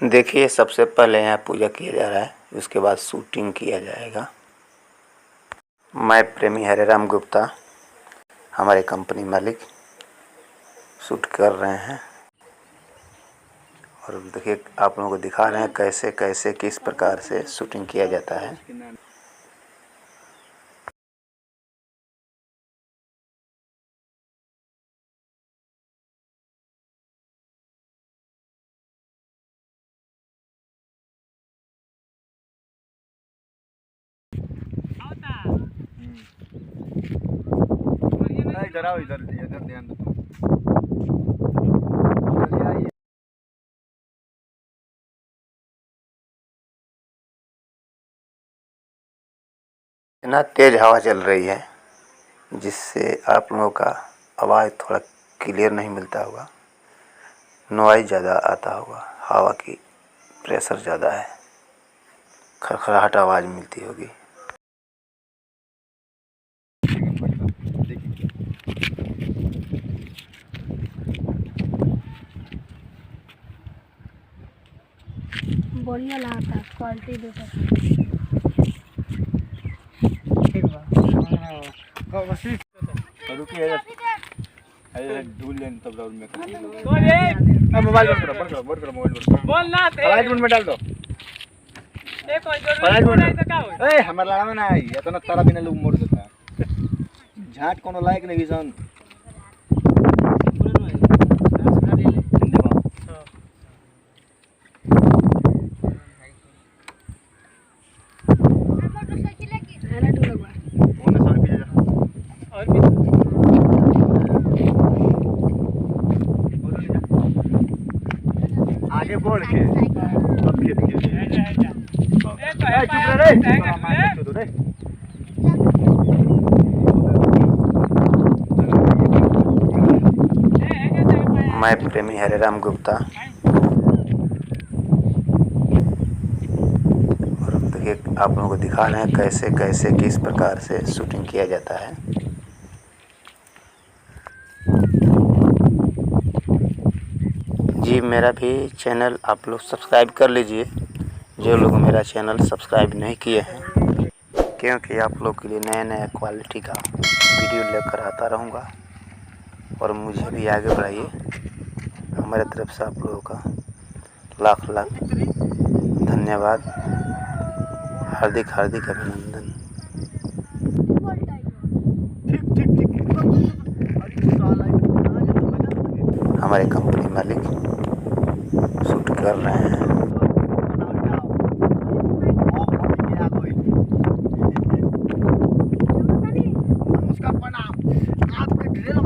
देखिए, सबसे पहले यहाँ पूजा किया जा रहा है, उसके बाद शूटिंग किया जाएगा। मैं प्रेमी हरेराम गुप्ता, हमारे कंपनी मालिक शूट कर रहे हैं और देखिए आप लोगों को दिखा रहे हैं कैसे कैसे किस प्रकार से शूटिंग किया जाता है। इधर आओ, इधर इधर ध्यान दो। इतना तेज़ हवा चल रही है जिससे आप लोगों का आवाज़ थोड़ा क्लियर नहीं मिलता होगा, नॉइज़ ज़्यादा आता होगा, हवा की प्रेशर ज़्यादा है, खड़खड़ाहट आवाज़ मिलती होगी। बढ़िया लगा, क्वालिटी देखो। रुकिए, ढूंढ लें तब राउंड में मोबाइल बंद करो, मोबाइल बंद करो। बोल ना ते फ्लाइट मोड में डाल दो। ए कोई जरूरी नहीं तो का हो। ए हमर लड़ा में ना आई, या तो ना तारा बिना लोग मोड़ देता झाट कोनो लायक नहीं सन। आगे बढ़ के अब खेत के चुप रे रे। मैं प्रेमी हरेराम गुप्ता और देखिए आप लोगों को दिखा रहे हैं कैसे कैसे किस प्रकार से शूटिंग किया जाता है। जी मेरा भी चैनल आप लोग सब्सक्राइब कर लीजिए, जो लोग मेरा चैनल सब्सक्राइब नहीं किए हैं, क्योंकि आप लोग के लिए नया नया क्वालिटी का वीडियो लेकर आता रहूँगा और मुझे भी आगे बढ़ाइए। हमारे तरफ से आप लोगों का लाख लाख धन्यवाद, हार्दिक हार्दिक अभिनंदन। हमारे कंपनी मालिक शूट कर रहे हैं। नमस्कार, प्रणाम। आपके ड्रिल